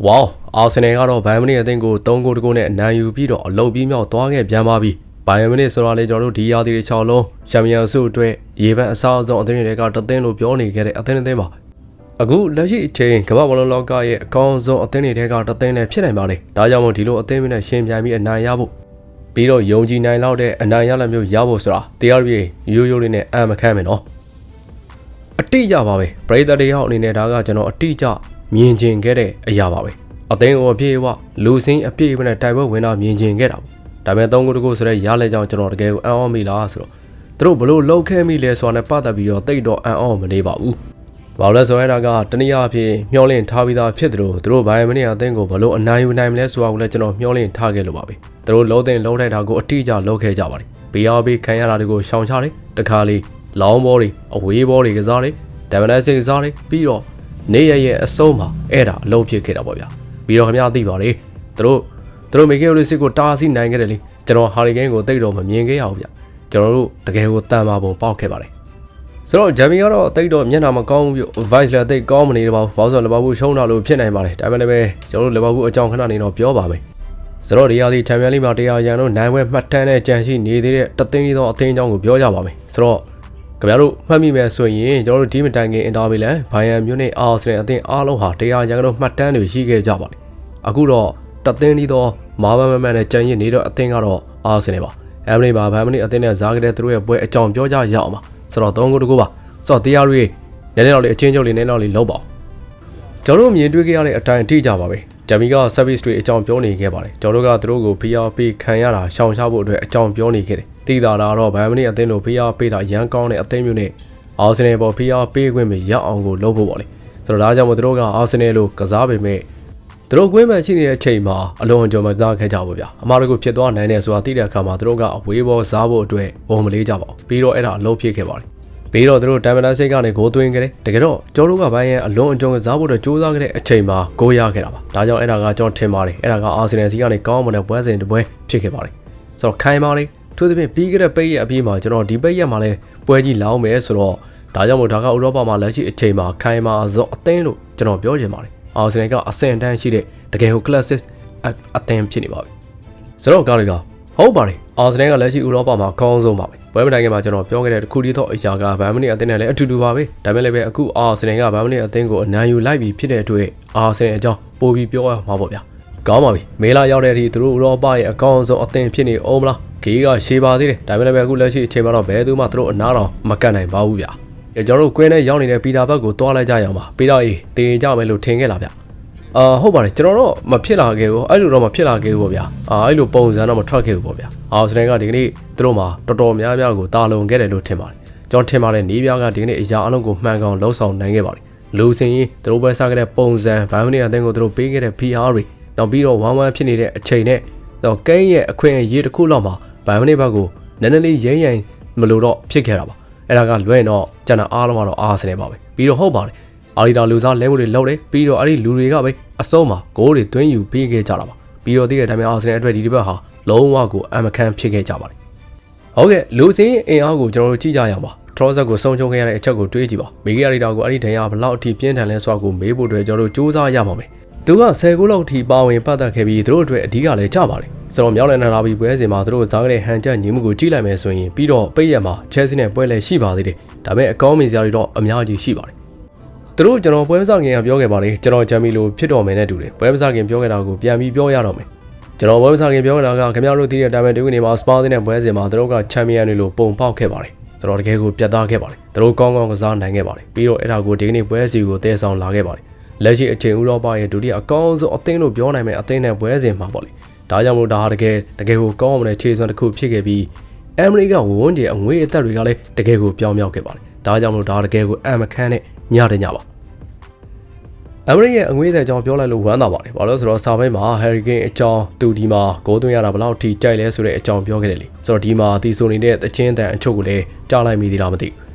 Wow, Arsenal ကတော့ Bayern Munich အသင်းကို3ဂိုးတကိုးနဲ့အနိုင်ယူပြီးတော့အလုပ်ပြီးမြောက်သွားခဲ့ပြန်ပါပြီ Bayern Munich ဆိုတာလေကျွန်တော်တို့ဒီရာသီတစ်ချောင်းလုံးချန်ပီယံဆုအတွက်ရေပန်းအစားအဆုံးအသင်းတွေကတသင်းလို့ပြောနေခဲ့တဲ့အသင်းပါအခုလက်ရှိအချိန်ကမ္ဘာဘောလုံးလောကရဲ့အကောင်းဆုံးအသင်းတွေကတသင်းနဲ့ဖြစ်နိုင်ပါလေဒါကြောင့်မို့ဒီလိုအသင်းတွေနဲ့ရှင်ပြိုင်ပြီးအနိုင်ရဖို့ပြီးတော့ယုံကြည်နိုင်လောက်တဲ့အနိုင်ရလက်မျိုးရဖို့ဆိုတာတရားရည်ရိုးရိုးလေးနဲ့အမခမ်းမယ်နော်အတိအကျပါပဲပရိသတ်တွေရောက်အနေနဲ့ဒါကကျွန်တော်အတိအကျမြင်ကျင်ခဲ့တဲ့အရာပါပဲအသင်းကိုအပြည့်အဝလူစင်းအပြည့်အဝနဲ့တိုင်ပွဲဝင်တာမြင်ကျင်ခဲ့တာဒါပေမဲ့3ဂိုးတကိုးဆိုတဲ့ရလက်ကြောင့်ကျွန်တော်တကယ်ကိုအံ့ဩမိလားဆိုတော့သူတို့ဘလို့လှုပ်ခဲမိလဲဆိုတာနဲ့ပတ်သက်ပြီးတော့တိတ်တော့အံ့ဩမနေပါဘူးဘာလို့လဲဆိုတော့ဒါကတနည်းအားဖြင့်မျှော်လင့်ထားပြီးသားဖြစ်တယ်လို့သူတို့ဘိုင်မနီအသင်းကိုဘလို့အနိုင်ယူနိုင်မလဲဆိုတာကိုလည်းကျွန်တော်မျှော်လင့်ထားခဲ့လို့ပါပဲသူတို့လုံးတင်လုံးထိုက်တာကိုအတိအကျလုပ်ခဲ့ကြပါတယ် BRB ခံရတာတွေကိုရှောင်ချတယ်တခါလေလောင်းဘောတွေအဝေးဘောတွေကစားတယ်ဒမ်မနက်စစ်ကစားတယ်ပြီးတော့နေရရဲ့အဆုံးမှာအဲ့ဒါအလုံးဖြစ်ခဲ့တာပေါ့ဗျာပြီးတော့ခင်ဗျားသိပါလေသူတို့မေကယ်လိုစစ်ကိုတားဆီးနိုင်ခဲ့တယ်လေကျွန်တော်ဟာရီကိန်းကိုတိတ်တော့မမြင်ခဲ့ရဘူးဗျကျွန်တော်တို့တကယ်ကိုတန်မာပုံပေါက်ခဲ့ပါတယ်ဆိုတော့ဂျမ်မီကတော့တိတ်တော့မျက်နှာမကောင်းဘူးပြ Vice လည်းတိတ်ကောင်းမနေတော့ဘူးဘာလို့ဆိုတော့လီဗာပူးရှုံးတာလို့ဖြစ်နိုင်ပါတယ်ဒါပေမဲ့လည်းကျွန်တော်တို့လီဗာပူးအကြောင်းခဏနေတော့ပြောပါမယ်ဆိုတော့ဒီရာသီချန်ပီယံလိမှာ100ရန်တို့နိုင်ပွဲမှတ်တမ်းနဲ့ကြံရှိနေသေးတဲ့တသိန်းကြီးသောအသင်းအကြောင်းကိုပြောကြပါမယ်ဆိုတော့ခင်ဗျားတို့မှတ်မိမယ်ဆိုရင်ကျွန်တော်တို့ဒီမတိုင်ခင်အင်တာဗီလန်ဘိုင်ယန်မြို့နဲ့အာဆင်နယ်အသင်းအားလုံးဟာ100ရန်တို့မှတ်တမ်းတွေရှိခဲ့ကြပါတယ်အခုတော့တသင်းကြီးသောမာမမန်နဲ့ကြံရည်နေတော့အသင်းကတော့အာဆင်နယ်ပါအမ်ဘလီမှာဘိုင်မနီအသင်းနဲ့ဇာတ်ကတဲ့သူတို့ရဲ့ပွဲအကြောင်းပြောကြရအောင်ပါဆိုတော့3ဂိုးတကူပါဆိုတော့တရားရီနည်းနည်းတော့လေအချင်းချုပ်လေးနည်းနည်းတော့လေလောက်ပါကျွန်တော်တို့မြင်တွေ့ခဲ့ရတဲ့အတိုင်းအထိကြပါပဲဂျမ်မီက service တွေအကြောင်းပြောနေခဲ့ပါတယ်ကျွန်တော်တို့ကသူတို့ကို PRP ခံရတာရှောင်ရှားဖို့အတွက်အကြောင်းပြောနေခဲ့တယ်တိတာတော့ဘိုင်မနီအသင်းတို့ PRP တာရန်ကောင်းတဲ့အသင်းမျိုးနဲ့အာဆင်နယ်ပေါ် PRP ခွင့်မရအောင်ကိုလုပ်ဖို့ပေါ့လေဆိုတော့ဒါကြောင့်မို့သူတို့ကအာဆင်နယ်လို့ကစားပေမဲ့သူတို့ကွင်းမှန်ရှိနေတဲ့အချိန်မှာအလွန်အကျွံမစားခဲ့ကြဘူးဗျာအမားတို့ကိုဖြစ်သွားနိုင်တယ်ဆိုတာသိတဲ့အခါမှာသူတို့ကအဝေးဘောစားဖို့အတွက်ဘုံမလေးကြပါဘူးပြီးတော့အဲ့ဒါအလုပ်ဖြစ်ခဲ့ပါတယ်ပြီးတော့သူတို့တမ်မန်စိတ်ကနေဂိုးသွင်းခဲ့တယ်တကယ်တော့ကျော်တို့ကဘိုင်းရဲ့အလွန်အကျွံကစားဖို့အတွက်စူးစမ်းခဲ့တဲ့အချိန်မှာဂိုးရခဲ့တာပါဒါကြောင့်အဲ့ဒါကကျွန်တော်ထင်ပါတယ်အဲ့ဒါကအာဆင်နယ်စီကနေကောင်းမွန်တဲ့ပွဲစဉ်တစ်ပွဲဖြစ်ခဲ့ပါတယ်ဆိုတော့ခိုင်မာလေးထို့သဖြင့်ပြီးခဲ့တဲ့ပိတ်ရက်အပြီးမှာကျွန်တော်ဒီပိတ်ရက်မှာလဲပွဲကြီးလောင်းမယ်ဆိုတော့ဒါကြောင့်မို့ဒါကဥရောပမှာလက်ရှိအချိန်မှာခိုင်မာစွန်းအသင်းလို့ကျွန်တော်ပြောချင်ပါတယ်အာဆင်နယ်ကအဆင့်အတန်းရှိတဲ့တကယ်ကို classic အသင်းဖြစ်နေပါပြီဆိုတော့ကားတွေကဟုတ်ပါတယ်အာဆင်နယ်ကလက်ရှိဥရောပမှာအကောင်းဆုံးပါပဲပွဲမတိုင်ခင်မှာကျွန်တော်ပြောခဲ့တဲ့တစ်ခုတည်းသောအရာကဘိုင်မနီအသင်းနဲ့လည်းအတူတူပါပဲဒါပေမဲ့လည်းအခုအာဆင်နယ်ကဘိုင်မနီအသင်းကိုအနိုင်ယူလိုက်ပြီးဖြစ်တဲ့အတွက်အာဆင်နယ်အကြောင်းပိုပြီးပြောရမှာပေါ့ဗျာကောင်းပါပြီမေလာရောက်တဲ့အထိသူတို့ဥရောပရဲ့အကောင်းဆုံးအသင်းဖြစ်နေအောင်မလားဂေးကရှေးပါသေးတယ်ဒါပေမဲ့လည်းအခုလက်ရှိအချိန်မှာတော့ဘယ်သူမှသူတို့အနားတော်မကတ်နိုင်ပါဘူးဗျာကျွန်တော်တို့ကွင်းနဲ့ရောက်နေတဲ့ပီတာဘက်ကိုတွားလိုက်ကြရအောင်ပါပီတာအေးတင်ကြမယ်လို့ထင်ခဲ့လားဗျဟုတ်ပါတယ်ကျွန်တော်တော့မဖြစ်လာခဲ့ဘူးအဲ့လိုတော့မဖြစ်လာခဲ့ဘူးပေါ့ဗျာအဲ့လိုပုံစံတော့မထွက်ခဲ့ဘူးပေါ့ဗျာအာဆင်နယ်ကဒီကနေ့သူတို့မှာတော်တော်များများကိုတာလုံခဲ့တယ်လို့ထင်ပါတယ်ကျွန်တော်ထင်ပါတယ်နေပြားကဒီကနေ့အရာအလုံးကိုမှန်ကောင်လှုပ်ဆောင်နိုင်ခဲ့ပါတယ်လူစင်ရင်သူတို့ပဲစားခဲ့တဲ့ပုံစံဘိုင်မနီအသင်းကိုသူတို့ပေးခဲ့တဲ့ PR တွေနောက်ပြီးတော့1-1ဖြစ်နေတဲ့အချိန်နဲ့တော့ကိန်းရဲ့အခွင့်အရေးတစ်ခုလောက်မှာဘိုင်မနီဘက်ကိုနည်းနည်းလေးရိမ့်ရိုင်မလို့တော့ဖြစ်ခဲ့တာပါအဲ့ဒါကလွဲရင်တော့ကျန်တဲ့အားလုံးကတော့အာဆင်နယ်ပါပဲပြီးတော့ဟုတ်ပါတယ်အာရီတာလူစားလဲမှုတွေလုပ်တယ်ပြီးတော့အဲ့ဒီလူတွေကပဲအစုံးမှာဂိုးတွေသွင်းယူပေးခဲ့ကြတာပါပြီးတော့သိတဲ့တိုင်းမှာအာဆင်နယ်အတွက်ဒီတစ်ပတ်ဟာလုံးဝကိုအမခန့်ဖြစ်ခဲ့ကြပါတယ်ဟုတ်ကဲ့လူစင်းအင်အားကိုကျွန်တော်တို့ကြည့်ကြရအောင်ပါထရော့ဆက်ကိုဆုံးချုံခဲ့ရတဲ့အချက်ကိုတွေးကြည့်ပါမေဂီယာရီတာကိုအဲ့ဒီဒဏ်ရာဘလောက်အထိပြင်းထန်လဲဆိုတာကိုမေးဖို့အတွက်ကျွန်တော်တို့စူးစမ်းရမှာပဲသူက10ဂိုးလောက်ထိပါဝင်ပတ်သက်ခဲ့ပြီးသူတို့အတွက်အဓိကလည်းကြပါတယ်ဆိုတော့မြောက်လန်နာလာပြီးပွဲစဉ်မှာသူတို့စားခဲ့တဲ့ဟန်ချက်ညီမှုကိုကြည့်လိုက်မယ်ဆိုရင်ပြီးတော့ပိတ်ရက်မှာချဲစီနဲ့ပွဲလည်းရှိပါသေးတယ်ဒါပေမဲ့အကောင်းမြင်စရာတွေတော့အများကြီးရှိပါတယ်သူတို့ကျွန်တော်ပွဲမစခင်ကပြောခဲ့ပါတယ်ကျွန်တော်ဂျမ်မီလိုဖြစ်တော်မယ်နဲ့တူတယ်ပွဲမစခင်ပြောခဲ့တာကိုပြန်ပြီးပြောရတော့မယ်ကျွန်တော်ပွဲမစခင်ပြောခဲ့တာကခင်ဗျားတို့သိတဲ့အတိုင်းပဲဒီကနေ့မှာစပါးတဲ့ပွဲစဉ်မှာသူတို့ကချန်ပီယံတွေလိုပုံပေါက်ခဲ့ပါတယ်ဆိုတော့တကယ်ကိုပြတ်သားခဲ့ပါတယ်သူတို့ကောင်းကောင်းကစားနိုင်ခဲ့ပါတယ်ပြီးတော့အဲ့ဒါကိုဒီကနေ့ပွဲစီကိုတည်ဆောင်လာခဲ့ပါတယ်လက်ရှိအချိန်ဥရောပရဲ့ဒုတိယအကောင်းဆုံးအသင်းလို့ပြောနိုင်မယ်အသင်းနဲ့ပွဲစဉ်မှာပေါ့လေဒါကြောင့်မို့ဒါဟာတကယ်ကိုကောင်းမတဲ့ခြေစွမ်းတစ်ခုဖြစ်ခဲ့ပြီးအမေရိကဝန်းကျင်အငွေအသက်တွေကလည်းတကယ်ကိုပြောင်းမြောက်ခဲ့ပါတယ်ဒါကြောင့်မို့ဒါတကယ်ကိုအမခန့်နဲ့ညတဲ့ညပါအမေရိရဲ့အငွေသက်အကြောင်းပြောလိုက်လို့ဝမ်းသာပါတယ်ဘာလို့ဆိုတော့စာပိုင်းမှာ Harry Kane အကြောင်းသူဒီမှာဂိုးသွင်းရတာဘယ်လောက်ထိကြိုက်လဲဆိုတဲ့အကြောင်းပြောခဲ့တယ်လေဆိုတော့ဒီမှာတီဆိုနေတဲ့တချင်းတန်အချုပ်ကိုလည်းကြားလိုက်မိသေးလားမသိဘူး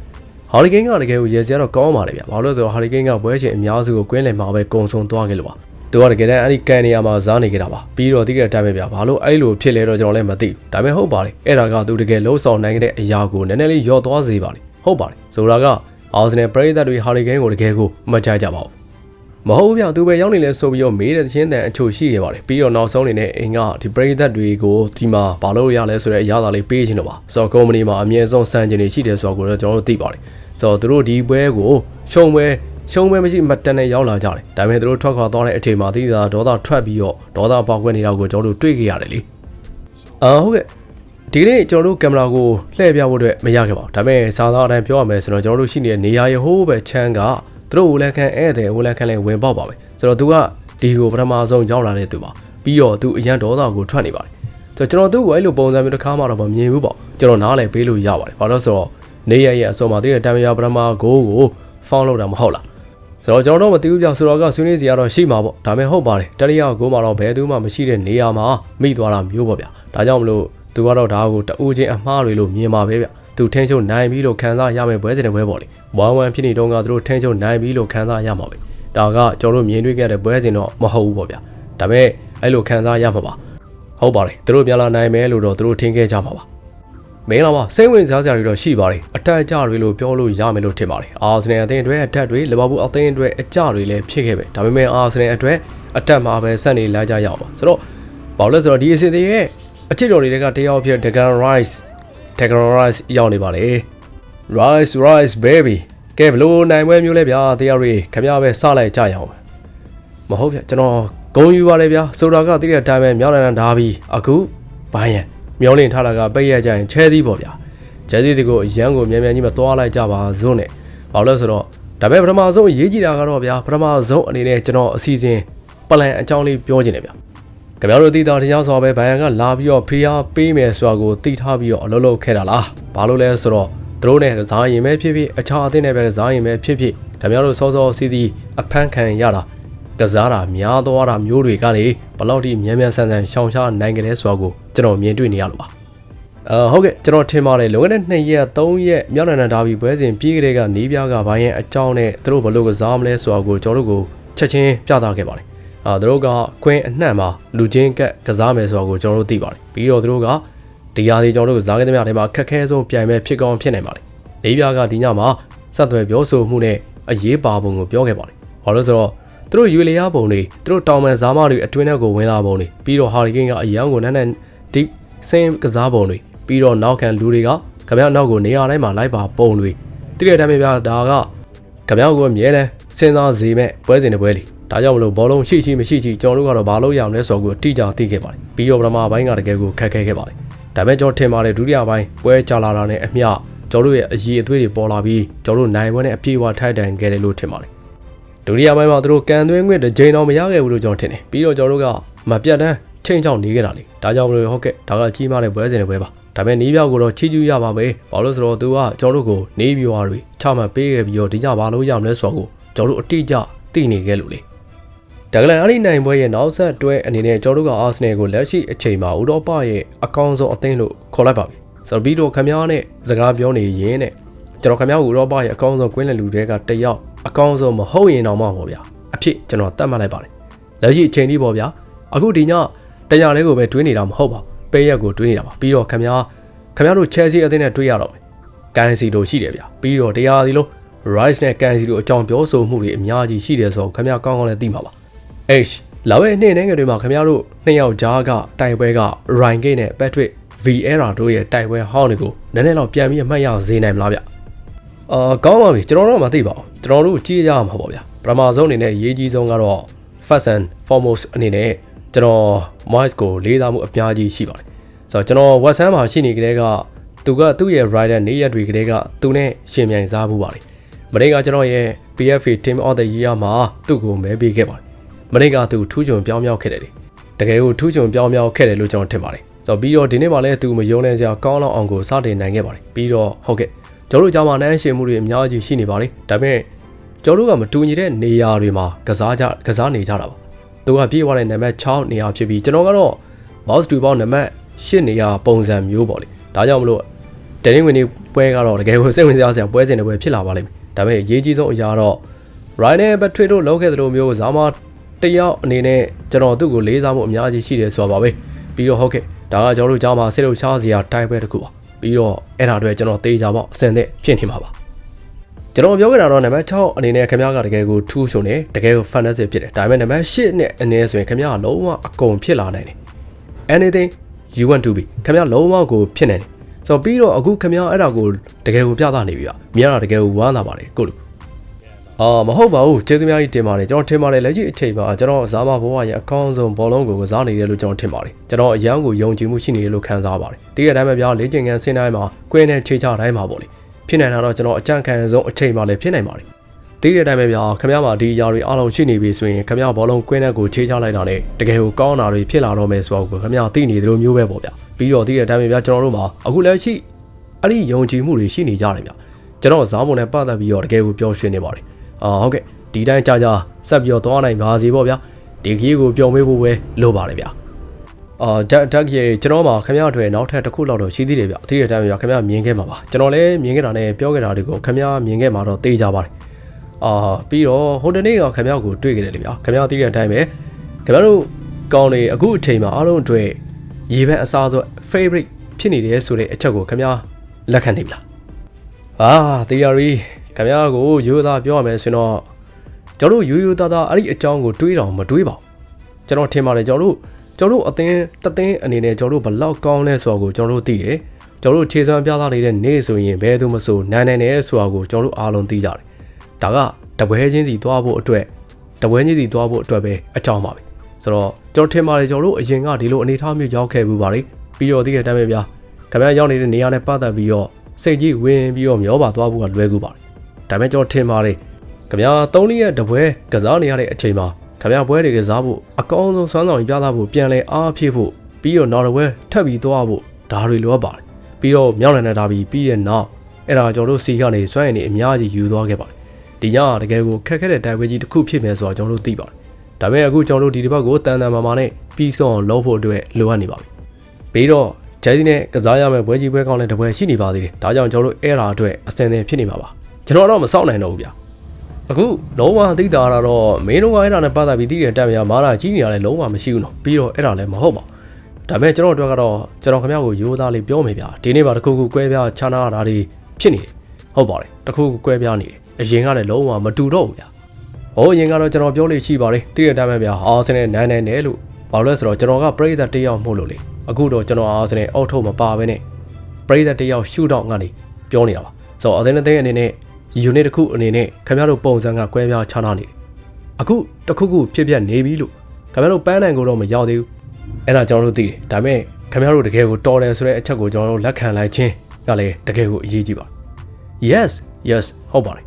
ဟာရီကိန်းကတကယ်ကိုရေစရာတော့ကောင်းပါတယ်ဗျာဘာလို့လဲဆိုတော့ဟာရီကိန်းကပွဲချင်းအများစုကိုကွင်းလည်မှာပဲကုံဆုံးသွားခဲ့လို့ပါသူကတကယ်တမ်းအဲ့ဒီကန်နေရာမှာဇားနေခဲ့တာပါပြီးတော့တိကျတဲ့အတိုင်းပဲဗျာဘာလို့အဲ့လိုဖြစ်လဲတော့ကျွန်တော်လည်းမသိဘူးဒါပေမဲ့ဟုတ်ပါတယ်အဲ့ဒါကသူတကယ်လုံးဆောင်နိုင်တဲ့အရာကိုနည်းနည်းလေးယော့သွားစေပါလေဟုတ်ပါတယ်ဆိုတာကအာဆင်နယ်ပရိသတ်တွေဟာရီကိန်းကိုတကယ်ကိုမကြိုက်ကြပါဘူး မဟုတ်ဗျသူပဲရောက်နေလဲဆိုပြီးတော့မေးတဲ့ချင်းတန်အချို့ရှိခဲ့ပါတယ်ပြီးတော့နောက်ဆုံးအနေနဲ့အိမ်ကဒီပရိသတ်တွေကိုဒီမှာဘာလို့ရလဲဆိုတဲ့အရာသာလေးပေးခြင်းတော့ပါဆိုတော့ကုမ္ပဏီမှာအမြဲဆုံးစံချိန်တွေရှိတယ်ဆိုတော့ကိုတော့ကျွန်တော်တို့သိပါတယ်ဆိုတော့သူတို့ဒီပွဲကိုရှုံပွဲမရှိမတန်နဲ့ရောက်လာကြတယ်ဒါပေမဲ့သူတို့ထွက်ခွာသွားတဲ့အချိန်မှာသီးသာဒေါသထွက်ပြီးတော့ဒေါသပေါက်ကွဲနေတာကိုကျွန်တော်တို့တွေ့ခဲ့ရတယ်လေဟုတ်ကဲ့ဒီနေ့ကျွန်တော်တို့ကင်မရာကိုလှည့်ပြဖို့အတွက်မရခဲ့ပါဘူးဒါပေမဲ့စာသားအတိုင်းပြောရမယ်ဆိုတော့ကျွန်တော်တို့ရှိနေတဲ့နေရာရဟိုးပဲချမ်းကသူတို့ဝလက်ခံဧည့်သည်ဝလက်ခံလည်းဝင်ပေါက်ပါပဲဆိုတော့သူကဒီကိုပထမဆုံးရောက်လာတဲ့သူပါပြီးတော့သူအရန်ဒေါသကိုထွက်နေပါတယ်ဆိုတော့ကျွန်တော်သူ့ကိုအဲ့လိုပုံစံမျိုးတစ်ခါမှတော့မမြင်ဘူးပေါ့ကျွန်တော်နားလည်းပေးလို့ရပါတယ်ဘာလို့ဆိုတော့နေရရဲ့အစောမှာတည်းတံမြာပထမဂိုးကိုဖောင်းလုပ်တာမဟုတ်လားဆိုတော့ကျွန်တော်တို့မသိဘူးပြဆိုတော့ကဆွေးနွေးစီရတော့ရှိမှာပေါ့ဒါပေမဲ့ဟုတ်ပါတယ်တတိယဂိုးမှာတော့ဘယ်သူမှမရှိတဲ့နေရာမှာမိသွားတာမျိုးပေါ့ဗျာဒါကြောင့်မလို့သူကတော့ဒါကိုတူချင်းအမှားတွေလို့မြင်ပါပဲဗျသူထင်းချုံနိုင်ပြီးလို့ခံစားရမယ်ပွဲစဉ်တဲ့ပွဲပေါ့လေ1-1ဖြစ်နေတော့ကသူတို့ထင်းချုံနိုင်ပြီးလို့ခံစားရမှာပဲဒါကကျွန်တော်တို့မြင်တွေ့ခဲ့တဲ့ပွဲစဉ်တော့မဟုတ်ဘူးပေါ့ဗျာဒါပေမဲ့အဲ့လိုခံစားရမှာပါဟုတ်ပါတယ်သူတို့ပြန်လာနိုင်မယ်လို့တော့သူတို့ထင်ခဲ့ကြမှာပါမင်းလာပါစိတ်ဝင်စားစရာတွေတော့ရှိပါတယ်အတက်အကျတွေလို့ပြောလို့ရမယ်လို့ထင်ပါတယ်အာဆင်နယ်အသင်းအတွက်အတက်တွေလီဗာပူးအသင်းအတွက်အကျတွေလည်းဖြစ်ခဲ့ပဲဒါပေမဲ့အာဆင်နယ်အတွက်အတက်မှာပဲဆက်နေလိုက်ကြရအောင်ပါဆိုတော့ဘာလို့လဲဆိုတော့ဒီအစီအစဉ်ရဲ့အချစ်တော်တွေကတယောက်ဖြစ် Declan Rice ရောက်နေပါလေ Rice baby ကဲဘလို့နိုင်ပွဲမျိုးလဲဗျာတရားတွေခင်ဗျားပဲစလိုက်ကြရအောင်မဟုတ်ဗျကျွန်တော်ဂုံယူပါလေဗျာဆိုတာကတိတဲ့အတိုင်းပဲမြောက်လန်လန်ဓာပြီးအခုဘိုင်းရန်မျောလင့်ထားတာကပိတ်ရကြရင်ချဲသီးပေါ့ဗျာချဲသီးတွေကိုအရန်ကိုမြန်ကြီးမသွားလိုက်ကြပါစို့နဲ့ဘာလို့လဲဆိုတော့ဒါပဲပထမဆုံးရေးကြည့်တာကတော့ဗျာပထမဆုံးအနေနဲ့ကျွန်တော်အစီအစဉ်ပလန်အကြောင်းလေးပြောချင်တယ်ဗျာခင်ဗျားတို့သိတာတရားစွာပဲဘိုင်ယန်ကလာပြီးတော့ဖိအားပေးမယ်ဆိုတာကိုသိထားပြီးတော့အလုပ်လုပ်ခဲ့တာလားဘာလို့လဲဆိုတော့သူတို့နဲ့ကစားရင်ပဲဖြစ်ဖြစ်အခြားအသင်းနဲ့ပဲကစားရင်ပဲဖြစ်ဖြစ်ခင်ဗျားတို့စောစောစီးစီးအဖမ်းခံရတာကစားတာများသွားတာမျိုးတွေကလေဘလောက်ထိမြန်မြန်ဆန်ဆန်ရှောင်ရှားနိုင်ကြလဲဆိုတာကိုကျွန်တော်မြင်တွေ့နေရလို့ပါဟုတ်ကဲ့ကျွန်တော်ထင်ပါတယ်လွန်ခဲ့တဲ့2ရက်3ရက်မြောက်နန္ဒဒါဘီပွဲစဉ်ပြီးကြတဲ့ကနေပြကဘိုင်းရဲ့အကြောင်းနဲ့သူတို့ဘလို့ကစားမလဲဆိုတာကိုကျွန်တော်တို့ကိုချက်ချင်းပြသခဲ့ပါတယ်သူတို့ကကွင်းအနှံ့မှာလူချင်းကစားမယ်ဆိုတာကိုကျွန်တော်တို့သိပါတယ်ပြီးတော့သူတို့ကဒီရာဒီကျွန်တော်တို့ကစားခဲ့တဲ့များထဲမှာခက်ခဲဆုံးပြိုင်မဲ့ဖြစ်ကောင်းဖြစ်နိုင်ပါတယ်နေပြကဒီညမှာဆက်သွယ်ပြောဆိုမှုနဲ့အရေးပါပုံကိုပြောခဲ့ပါတယ်ဘာလို့ဆိုတော့သူတို့ရွေလျားပုံတွေသူတို့တောင်ပန်ဇာမတွေအတွင်းထဲကိုဝင်လာပုံတွေပြီးတော့ဟာရီကိန်းကအရန်ကိုနန်းနန်း deep စင်းကစားပုံတွေပြီးတော့နောက်ခံလူတွေကခင်ဗျားနောက်ကိုနေရာတိုင်းမှာလိုက်ပါပုံတွေတိရတဲ့တမ်းပြဒါကခင်ဗျားကိုအမြဲတမ်းစဉ်းစားစေမဲ့ပွဲစဉ်တွေပွဲလီဒါကြောင့်မလို့ဘောလုံးရှိမရှိကျွန်တော်တို့ကတော့ဘာလို့ရအောင်လဲဆိုတော့ကိုတိကျသိခဲ့ပါတယ်ပြီးတော့ပထမပိုင်းကတကယ်ကိုခက်ခဲခဲ့ပါတယ်ဒါပေမဲ့ကျွန်တော်ထင်ပါတယ်ဒုတိယပိုင်းပွဲကြာလာတာနဲ့အမျှကျွန်တော်တို့ရဲ့အရေးအသွေးတွေပေါ်လာပြီးကျွန်တော်တို့နိုင်ပွဲနဲ့အပြည့်အဝထိုက်တန်ခဲ့တယ်လို့ထင်ပါတယ်ဒုတိယပိုင်းမှာသူတို့ကန်သွင်းခွင့်တစ်ချိန်တော့မရခဲ့ဘူးလို့ကျွန်တော်ထင်တယ်ပြီးတော့ကျွန်တော်တို့ကမပြတ်တမ်းချိန်ချောင်းနေခဲ့တာလေဒါကြောင့်မလို့ဟုတ်ကဲ့ဒါကကြီးမားတဲ့ပွဲစဉ်တွေပွဲပါဒါပေမဲ့နီးပြောက်ကိုတော့ချီးကျူးရပါမယ်ဘာလို့ဆိုတော့သူကကျွန်တော်တို့ကိုနေပြွားတွေချမှတ်ပေးခဲ့ပြီးတော့ဒီညဘာလို့ရမလဲဆိုတော့ကျွန်တော်တို့အတိအကျသိနေခဲ့လို့လေဒါကလည်းအဲ့ဒီနိုင်ပွဲရဲ့နောက်ဆက်တွဲအနေနဲ့ကျွန်တော်တို့ကအာဆင်နယ်ကိုလက်ရှိအချိန်မှာဥရောပရဲ့အကောင်းဆုံးအသင်းလို့ခေါ်လိုက်ပါပြီဆိုတော့ပြီးတော့ခင်ဗျားနဲ့စကားပြောနေရင်းနဲ့ကျွန်တော်ခင်ဗျားကိုဥရောပရဲ့အကောင်းဆုံးကွင်းလယ်လူတွေကတယောက်အကောင်းဆုံးမဟုတ်ရင်တော့မှပေါ့ဗျာအဖြစ်ကျွန်တော်တတ်မှတ်လိုက်ပါတယ်လက်ရှိအချိန်ကြီးပေါ့ဗျာအခုဒီညတရားလေးကိုပဲတွေးနေတာမဟုတ်ပါဘူးပေးရက်ကိုတွေးနေတာပါပြီးတော့ခင်ဗျားတို့ Chelsea အသင်းနဲ့တွေးရတော့မယ်ကန်စီတို့ရှိတယ်ဗျာပြီးတော့တရားစီလို့ Rice နဲ့ကန်စီတို့အကြောင်းပြောဆိုမှုတွေအများကြီးရှိတယ်ဆိုတော့ခင်ဗျားကောင်းကောင်းလည်းသိမှာပါလာဝဲနေ့နိုင်ငံတွေမှာခင်ဗျားတို့နှစ်ယောက်ကြားကတိုက်ပွဲက Ryan Gate နဲ့ Patrick Vieira တို့ရဲ့တိုက်ပွဲဟောင်းတွေကိုနည်းနည်းတော့ပြန်ပြီးအမှတ်ရစေနိုင်မလားဗျကောင်းပါပြီကျွန်တော်တို့မသိပါဘူးကျွန်တော်တို့ကြည့်ရမှာပေါ့ဗျာပထမဆုံးအနေနဲ့အရေးကြီးဆုံးကတော့ first and foremost အနေနဲ့ကျွန်တော် Moyes ကိုလေးစားမှုအများကြီးရှိပါတယ်ဆိုတော့ကျွန်တော် West Ham မှာရှိနေကြတဲ့ကသူကသူ့ရဲ့ rider နေရက်တွေကလေးကသူနဲ့ရှင်မြိုင်စားမှုပါတယ်မနေ့ကကျွန်တော်ရဲ့ PFA Team of the Year မှာသူ့ကိုမဲပေးခဲ့ပါတယ်မနေ့ကသူထူးချွန်ပြောင်းမြောက်ခဲ့တယ်လေတကယ်ကိုထူးချွန်ပြောင်းမြောက်ခဲ့တယ်လို့ကျွန်တော်ထင်ပါတယ်ဆိုတော့ပြီးတော့ဒီနေ့မှလည်းသူမယုံနိုင်စရာကောင်းလောက်အောင်ကိုစတင်နိုင်ခဲ့ပါတယ်ပြီးတော့ဟုတ်ကဲ့ကျွန်တော်တို့ကြားမှာနှမ်းရှင်မှုတွေအများကြီးရှိနေပါလေဒါပေမဲ့ကျွန်တော်တို့ကမတူညီတဲ့နေရာတွေမှာကစားနေကြတာပါသူကပြေးသွားတဲ့နံပါတ်6နေရာဖြစ်ပြီးကျွန်တော်ကတော့ box to box နံပါတ်8နေရာပုံစံမျိုးပေါ့လေဒါကြောင့်မလို့တနင်္ဂနွေနေ့ပွဲကတော့တကယ်ကိုစိတ်ဝင်စားစရာပွဲစဉ်တွေပဲဖြစ်လာပါလိမ့်မယ်ဒါပေမဲ့အရေးကြီးဆုံးအရာတော့ Ryan Patrick တို့လောက်ခဲ့တဲ့လိုမျိုးဇာမတယောက်အနေနဲ့ကျွန်တော်သူ့ကိုလေးစားမှုအများကြီးရှိတယ်ဆိုတာပါပဲပြီးတော့ဟုတ်ကဲ့ဒါကကျွန်တော်တို့ကြားမှာစိတ်လှုပ်ရှားစရာတိုက်ပွဲတစ်ခုပါပြီးတော့အဲ့ဒါတွေကျွန်တော်တေးကြပေါ့အစင်သက်ဖြစ်နေမှာပါ ကျွန်တော်ပြောခဲ့တာတော့နံပါတ်6အနေနဲ့ခင်ဗျားကတကယ်ကိုထူးရှုံနေတကယ်ကို fantasy ဖြစ်တယ်ဒါပေမဲ့နံပါတ်8နဲ့အနေဆိုရင်ခင်ဗျားကလုံးဝအကုန်ဖြစ်လာနိုင်တယ် anything you want to be ခင်ဗျားလုံးဝကိုဖြစ်နေတယ်ဆိုတော့ပြီးတော့အခုခင်ဗျားအဲ့ဒါကိုတကယ်ကိုပြသနေပြီမြင်ရတာတကယ်ကိုဝမ်းသာပါတယ်ကိုလူမဟုတ်ပါဘူးကျေးဇူးများကြီးတင်ပါတယ်ကျွန်တော်ထင်ပါတယ်လက်ရှိအချိန်မှာကျွန်တော်ဇာမဘဝရဲ့အကောင်းဆုံးဘောလုံးကိုကစားနေတယ်လို့ကျွန်တော်ထင်ပါတယ်ကျွန်တော်အရန်ကိုယုံကြည်မှုရှိနေတယ်လို့ခံစားပါတယ်ဒီကတိုင်းမှာဗျာလေ့ကျင့်ခန်းဆင်းတိုင်းမှာကွင်းနဲ့ခြေချတိုင်းမှာပေါ့လေဖြစ်နေတာတော့ကျွန်တော်အကြံခံဆုံးအချိန်မှလည်းဖြစ်နိုင်ပါတယ်ဒီကတိုင်းမှာဗျာခင်ဗျားမှာဒီအရာတွေအားလုံးရှိနေပြီဆိုရင်ခင်ဗျားဘောလုံးကွင်းနဲ့ကိုခြေချလိုက်တာနဲ့တကယ်ကိုကောင်းတာတွေဖြစ်လာတော့မယ်ဆိုတော့ခင်ဗျားသိနေသလိုမျိုးပဲပေါ့ဗျာပြီးတော့ဒီကတိုင်းမှာဗျာကျွန်တော်တို့မှာအခုလက်ရှိအဲ့ဒီယုံကြည်မှုတွေရှိနေကြတယ်ဗျာကျွန်တော်ဇာမုံနဲ့ပတ်သက်ပြီးတော့တကယ်ကိုပျော်ရွှင်နေပါတယ်ဟုတ်ကဲ့ဒီတိုင်းကြာဆက်ပြီးတော့သွားနိုင်ပါစေပေါ့ဗျာဒီခရီးကိုပျော်မေးဖို့ပဲလိုပါတယ်ဗျာတက်ကြီးကျွန်တော်မှာခင်ဗျားတို့နောက်ထပ်တစ်ခုလောက်တော့ရှိသေးတယ်ဗျာအထီးတဲ့တိုင်းဗျာခင်ဗျားမြင်ခဲ့မှာပါကျွန်တော်လည်းမြင်ခဲ့တာနဲ့ပြောခဲ့တာတွေကိုခင်ဗျားမြင်ခဲ့မှာတော့သိကြပါတယ်ပြီးတော့ဟိုတနေ့ကခင်ဗျားကိုတွေ့ခဲ့တယ်လေဗျာခင်ဗျားသိတဲ့အတိုင်းပဲခင်ဗျားတို့ကောင်းနေအခုအချိန်မှာအားလုံးအတွက်ရေပန်းအစားဆို favorite ဖြစ်နေတယ်ဆိုတဲ့အချက်ကိုခင်ဗျားလက်ခံနေပြီလားtheory ခင်ဗျားကိုရိုးသားပြောရမယ်ဆိုတော့ကျွန်တော်ရိုးသားသားအဲ့ဒီအကြောင်းကိုတွေးတော့မတွေးပါဘူးကျွန်တော်ထင်ပါတယ်ကျွန်တော်အသင်းတသင်းအနေနဲ့ကျွန်တော်ဘလောက်ကောင်းလဲဆိုတာကိုကျွန်တော်သိတယ်ကျွန်တော်ခြေစွမ်းပြသနေတဲ့နေ့ဆိုရင်ဘယ်သူမဆိုနိုင်နေဆိုတာကိုကျွန်တော်အားလုံးသိကြတယ်ဒါကတပွဲချင်းစီသွားဖို့အတွက်ပဲအကြောင်းပါပဲဆိုတော့ကျွန်တော်ထင်ပါတယ်ကျွန်တော်အရင်ကဒီလိုအနေထားမျိုးရောက်ခဲ့ဘူးပါလေပြီးတော့ဒီကတည်းကဗျာခင်ဗျားရောက်နေတဲ့နေရာနဲ့ပတ်သက်ပြီးတော့စိတ်ကြီးဝင်ပြီးတော့မျောပါသွားဖို့ကလွယ်ကူပါတယ်ဒါပေမဲ့ကျွန်တော်ထင်ပါတယ်ခင်ဗျား3ရက်တပွဲကစားနေရတဲ့အချိန်မှာခင်ဗျားပွဲတွေကစားဖို့အကောင်းဆုံးစွမ်းဆောင်ရည်ပြသဖို့ပြန်လဲအားဖြည့်ဖို့ပြီးတော့နောက်တစ်ပွဲထပ်ပြီးသွားဖို့ဒါတွေလိုအပ်ပါတယ်ပြီးတော့မြောက်နိုင်တာပြီးတဲ့နောက်အဲ့ဒါကျွန်တော်တို့စီကနေစွမ်းရည်နေအများကြီးယူသွားခဲ့ပါတယ်ဒီညတကယ်ကိုခက်ခဲတဲ့တိုင်ပွဲကြီးတစ်ခုဖြစ်မယ်ဆိုတော့ကျွန်တော်တို့သိပါတယ်ဒါပေမဲ့အခုကျွန်တော်တို့ဒီတစ်ပတ်ကိုတန်မာနဲ့ပြီးဆုံးအောင်လုပ်ဖို့အတွက်လိုအပ်နေပါပြီပြီးတော့ဂျယ်စီနဲ့ကစားရမယ့်ပွဲကြီးပွဲကောင်းတဲ့တစ်ပွဲရှိနေပါသေးတယ်ဒါကြောင့်ကျွန်တော်တို့အဲ့ဒါအတွက်အစင်သင်ဖြစ်နေမှာပါကျွန်တော်တော့မစောင့်နိုင်တော့ဘူးဗျာအခုလုံးဝသိတာတော့မင်းတို့ကအဲ့ဒါနဲ့ပတ်သက်ပြီးသိတဲ့တက်များမားတာကြီးနေရတယ်လုံးဝမရှိဘူးနော်ပြီးတော့အဲ့ဒါလည်းမဟုတ်ပါဘူးဒါပေမဲ့ကျွန်တော်တို့ကတော့ကျွန်တော်ခင်ဗျားကိုရိုးသားလေးပြောမယ်ဗျာဒီနေ့မှာတခုခုကွဲပြားခြားနာတာတွေဖြစ်နေတယ်ဟုတ်ပါတယ်တခုခုကွဲပြားနေတယ်အရင်ကလည်းလုံးဝမတူတော့ဘူးဗျာဟိုအရင်ကတော့ကျွန်တော်ပြောလို့ရှိပါတယ်သိတဲ့တက်ဗျာအာဆင်နဲ့နိုင်တယ်လို့ဘာလို့လဲဆိုတော့ကျွန်တော်ကပရိသတ်တယောက်မှုလို့လေအခုတော့ကျွန်တော်အာဆင်နဲ့အောက်ထုတ်မပါဘဲနဲ့ပရိသတ်တယောက်ရှူတော့ငါနေပြောနေတာပါဆိုတော့အသင်းအသင်းအနေနဲ့unit တစ်ခုအနေနဲ့ခင်ဗျားတို့ပုံစံကကွဲပြားခြားနာနေတယ်အခုတခုခုဖြစ်ပြနေပြီလို့ခင်ဗျားတို့ပန်းနိုင်ကိုတော့မရောက်သေးဘူးအဲ့ဒါကျွန်တော်တို့သိတယ်ဒါပေမဲ့ခင်ဗျားတို့တကယ်ကိုတော်တယ်ဆိုတဲ့အချက်ကိုကျွန်တော်တို့လက်ခံလိုက်ခြင်းကလည်းတကယ်ကိုအရေးကြီးပါ yes ဟုတ်ပါတယ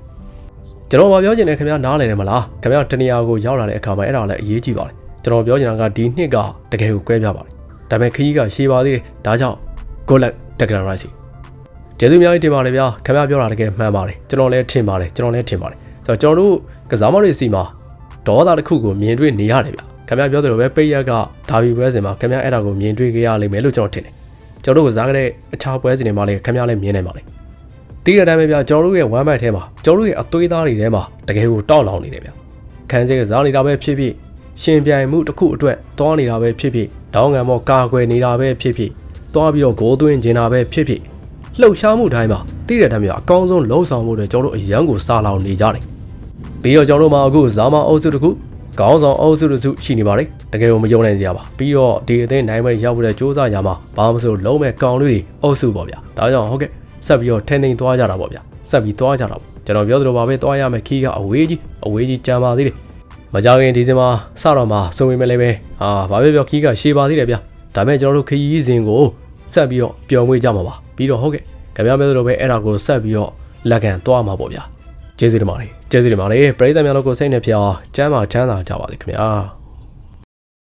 ်ကျွန်တော်ပြောချင်တယ်ခင်ဗျားနားလည်တယ်မလားခင်ဗျားတနေရာကိုရောက်လာတဲ့အခါမှာအဲ့ဒါလည်းအရေးကြီးပါတယ်ကျွန်တော်ပြောချင်တာကဒီနှစ်ကတကယ်ကိုကွဲပြားပါတယ်ဒါပေမဲ့ခရီးကရှည်ပါသေးတယ်ဒါကြောင့် good luck technologyကျေးဇူးများတင်ပါတယ်ဗျာခင်ဗျားပြောတာတကယ်မှန်ပါတယ်ကျွန်တော်လည်းထင်ပါတယ်ဆိုတော့ကျွန်တော်တို့ကစားမတွေစီမှာဒေါသတစ်ခုကိုမြင်တွေ့နေရတယ်ဗျာခင်ဗျားပြောသလိုပဲပိတ်ရက်ကဒါဘီပွဲစဉ်မှာခင်ဗျားအဲ့ဒါကိုမြင်တွေ့ကြရလိမ့်မယ်လို့ကျွန်တော်ထင်တယ်ကျွန်တော်တို့ကစားခဲ့တဲ့အခြားပွဲစဉ်တွေမှာလည်းခင်ဗျားလည်းမြင်နိုင်ပါလိမ့်တီးတဲ့အတိုင်းပဲဗျာကျွန်တော်တို့ရဲ့ one match ထဲမှာကျွန်တော်တို့ရဲ့အသွေးသားတွေထဲမှာတကယ်ကိုတောက်လောင်နေတယ်ဗျာခန်းစက်ကစားနေတာပဲဖြစ်ဖြစ်ရှင်ပြိုင်မှုတစ်ခုအတွက်တောင်းနေတာပဲဖြစ်ဖြစ်တောင်းငံမောကာကွယ်နေတာပဲဖြစ်ဖြစ်တွားပြီးတော့ဂိုးသွင်းနေတာပဲဖြစ်ဖြစ်လှုပ်ရှားမှုတိုင်းမှာတည်တဲ့အတိုင်းမျိုးအကောင်းဆုံးလှုပ်ဆောင်မှုတွေကျွန်တော်တို့အရန်ကိုစားလောင်နေကြတယ်ပြီးတော့ကျွန်တော်တို့မှာအခုဇာမအုပ်စုတစ်ခုခေါင်းဆောင်အုပ်စုတစ်စုရှိနေပါတယ်တကယ်ကိုမယုံနိုင်စရာပါပြီးတော့ဒီအသင်းနိုင်ပွဲရောက်ဖို့တဲ့စ조사ရာမှာဘာမှမဆိုလုံးမဲ့ကောင်လေးတွေအုပ်စုပေါ့ဗျာဒါကြောင့်ဟုတ်ကဲ့ဆက်ပြီးတော့ထင်းထင်းသွားကြတာပေါ့ဗျာဆက်ပြီးသွားကြတာပေါ့ကျွန်တော်ပြောသလိုပါပဲသွားရမယ်ခီးကအဝေးကြီးကြံပါသေးတယ်မကြခင်ဒီစင်မှာစတော့မှာစုံဝင်မယ်လည်းပဲဘာပဲပြောခီးကရှည်ပါသေးတယ်ဗျာဒါပေမဲ့ကျွန်တော်တို့ခီးစဉ်ကိုဆက်ပြီးတော့ပျော်မွေ့ကြမှာပါပြီးတော့ဟုတ်ကဲ့ခင်ဗျားပြောသလိုပဲအဲ့ဒါကိုဆက်ပြီးတော့လက်ခံသွားမှာပေါ့ဗျာကျေးဇူးတင်ပါတယ်ပရိသတ်များတို့ကိုစိတ်နဲ့ဖျော်ကျမ်းမာချမ်းသာကြပါစေခင်ဗျာ